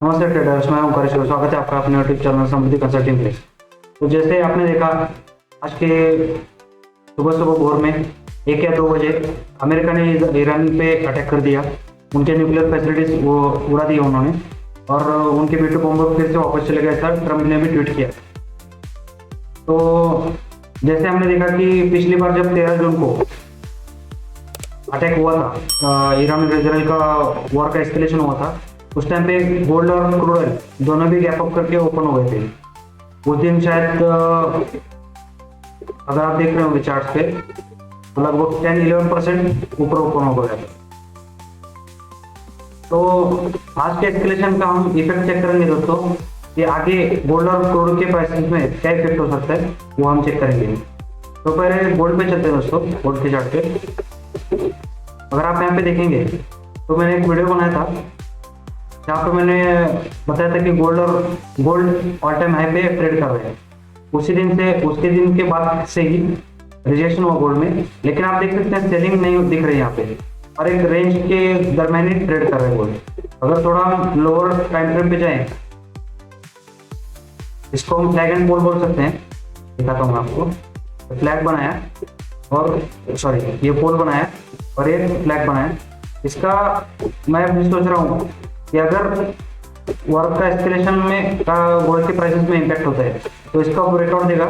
नमस्ते ट्रेडर्स, मैं हूं करिश्मा। स्वागत है आपका अपने यूट्यूब चैनल समृद्धि कंसल्टिंग पे। तो जैसे आपने देखा, आज के सुबह सुबह भोर में 1 या 2 बजे अमेरिका ने ईरान पे अटैक कर दिया। उनके न्यूक्लियर फैसिलिटीज वो उड़ा दिया उन्होंने, और उनके बेटू बॉम्बर फिर से वापस चले गए। सर ट्रम्प ने भी ट्वीट किया। तो जैसे हमने देखा कि पिछली बार जब 13 जून को अटैक हुआ था, ईरान और इसराइल का वॉर का एस्केलेशन हुआ था, उस टाइम पे गोल्ड और क्रूड ऑयल दोनों भी गैप अप करके ओपन हो गए थे। उस दिन शायद अगर आप देख रहे होंगे चार्ट्स पे, तो लगभग 10-11% ऊपर ओपन हो गया था। तो आज के एस्केलेशन का हम इफेक्ट चेक करेंगे दोस्तों, कि आगे गोल्ड और क्रूड के प्राइसेस में क्या इफेक्ट हो सकता है वो हम चेक करेंगे। तो पहले गोल्ड पे चलते हैं दोस्तों, गोल्ड के चार्ट पे। अगर आप यहाँ पे देखेंगे तो मैंने एक वीडियो बनाया था जहाँ पे मैंने बताया था कि गोल्ड ऑल टाइम हाई पे ट्रेड कर रहे हैं। उसके दिन के बाद से ही रिजेक्शन हुआ गोल्ड में, लेकिन आप देख सकते हैं सेलिंग नहीं दिख रही यहाँ पे, और एक रेंज के दरम्यान ही ट्रेड कर रहे हैं गोल्ड। अगर थोड़ा हम लोअर टाइम फ्रेम पे जाएं, इसको हम फ्लैग एंड पोल बोल सकते हैं। दिखाता हूँ आपको। फ्लैग बनाया और ये पोल बनाया और ये फ्लैग बनाया। इसका मैं अभी सोच रहा हूँ कि अगर वर्क का एस्केलेशन में का गोल्ड के प्राइसेस में इम्पैक्ट होता है तो इसका ब्रेकआउट देगा,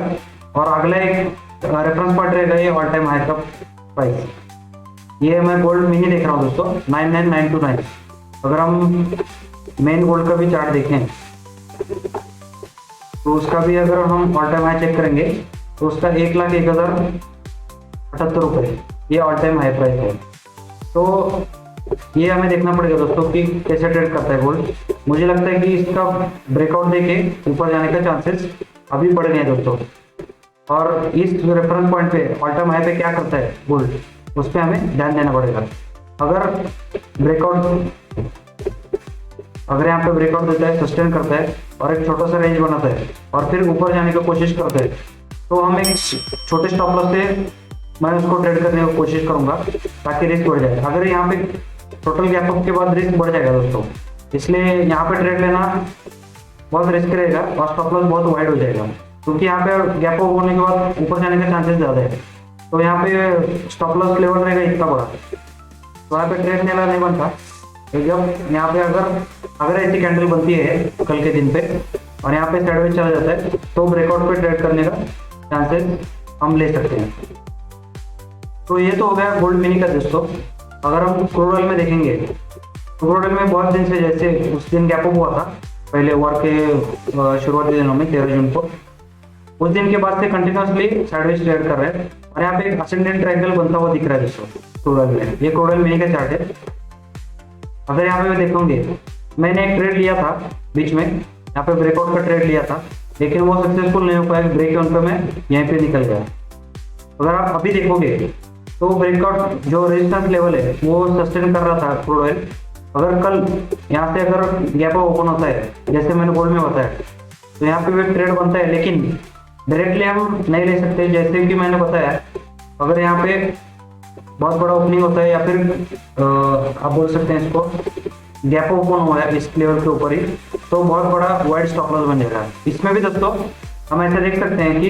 और अगला एक रेफरेंस पॉइंट रहेगा ये ऑल टाइम हाई का प्राइस। ये मैं गोल्ड मिनी देख रहा हूँ दोस्तों, 99929। अगर हम मेन गोल्ड का भी चार्ट देखें तो उसका भी अगर हम ऑल टाइम हाई चेक करेंगे तो उसका 1,01,78 रुपये ये ऑल टाइम हाई प्राइस है। तो ये हमें देखना पड़ेगा दोस्तों कि कैसे ट्रेड करता है गोल्ड। मुझे लगता है कि इसका ब्रेकआउट देके ऊपर जाने का चांसेस अभी बढ़ गए हैं दोस्तों, और इस रेफरेंस पॉइंट पे ऑल टाइम हाई पे क्या करता है गोल्ड, उस पर हमें ध्यान देना पड़ेगा। अगर यहाँ पे ब्रेकआउट देता है, सस्टेन करता है और एक छोटा सा रेंज बनाता है और फिर ऊपर जाने की कोशिश करता है, तो हम एक छोटे स्टॉप लॉस से मैं उसको ट्रेड करने की कोशिश करूंगा ताकि रिस्क बढ़ जाए। अगर यहाँ पे टोटल गैप अप के बाद रिस्क बढ़ जाएगा दोस्तों, इसलिए यहाँ पे ट्रेड लेना बहुत रिस्क रहेगा और स्टॉप लॉस बहुत वाइड हो जाएगा, क्योंकि यहाँ पे गैप अप होने के बाद ऊपर जाने का चांसेस ज़्यादा है। तो यहाँ पे स्टॉप लॉस लेवल रहेगा इतना बड़ा, तो यहाँ पे ट्रेड लेना नहीं बनता। जब यहाँ पे अगर ऐसी कैंडल बनती है कल के दिन पे और यहाँ पे साइडवेज चला जाता है, तो ब्रेकआउट पे ट्रेड करने का चांसेस हम ले सकते हैं। तो ये तो हो गया गोल्ड मिनी का दोस्तों। अगर हम क्रूड ऑयल में देखेंगे, क्रूड ऑयल में बहुत दिन से, जैसे उस दिन गैप अप हुआ था पहले वॉर के शुरुआती दिनों में 13 जून को, उस दिन के बाद से कंटिन्यूसली साइडवेज ट्रेड कर रहे हैं, और यहाँ पे एक असेंडेंट ट्रायंगल बनता हुआ दिख रहा है दोस्तों क्रूड ऑयल में। ये क्रूड ऑयल मिनी का चार्ट है। अगर यहाँ पे देखोगे, मैंने एक ट्रेड लिया था बीच में, यहाँ पे ब्रेकआउट का ट्रेड लिया था, लेकिन वो सक्सेसफुल नहीं हो पाया। ब्रेक इवन पे मैं यहीं पे निकल गया। अगर आप अभी देखोगे तो ब्रेकआउट जो रेजिस्टेंस लेवल है वो सस्टेन कर रहा था क्रूड ऑयल। अगर कल यहाँ से अगर गैप ओपन होता है, जैसे मैंने गोल्ड में बताया, तो यहाँ पे भी एक ट्रेड बनता है, लेकिन डायरेक्टली हम नहीं ले सकते। जैसे कि मैंने बताया, अगर यहाँ पे बहुत बड़ा ओपनिंग होता है, या फिर आप बोल सकते हैं इसको गैप ओपन हुआ है इस लेवल के ऊपर ही, तो बहुत बड़ा वाइड स्टॉप लॉस बन जाएगा। इसमें भी दोस्तों हम ऐसा देख सकते हैं कि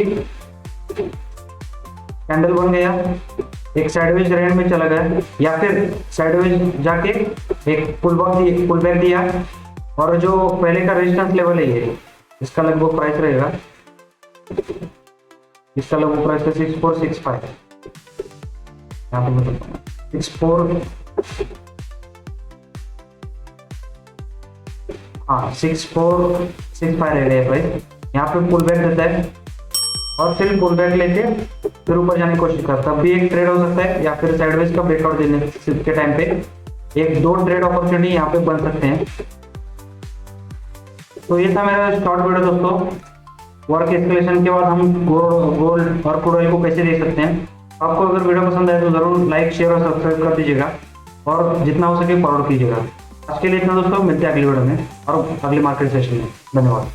कैंडल बन गया, एक साइडवेज रेंज में चला गया, या फिर साइडवेज जाके एक पुल बैक दिया, और जो पहले का रेजिस्टेंस लेवल है ये, इसका लगभग प्राइस रहेगा, इसका लगभग प्राइस है 6465। यहाँ पे बताता हूँ 6465 रहेगा प्राइस। यहाँ पे पुल बैक देता है और फिर पुल बैक लेके फिर ऊपर जाने की कोशिश करता है, तब भी एक ट्रेड हो सकता है, या फिर साइडवेज का ब्रेकआउट देने के टाइम पे 1-2 ट्रेड अपॉर्चुनिटी यहाँ पे बन सकते हैं। तो ये था मेरा शॉर्ट वीडियो दोस्तों। वर्क एस्केलेशन के बाद हम गोल्ड और क्रूड ऑयल को कैसे देख सकते हैं। आपको अगर वीडियो पसंद आए तो जरूर लाइक, शेयर और सब्सक्राइब कर दीजिएगा, और जितना हो सके फॉरवर्ड कीजिएगा। आज के लिए इतना दोस्तों, मिलते हैं अगली वीडियो में और अगले मार्केट सेशन में। धन्यवाद।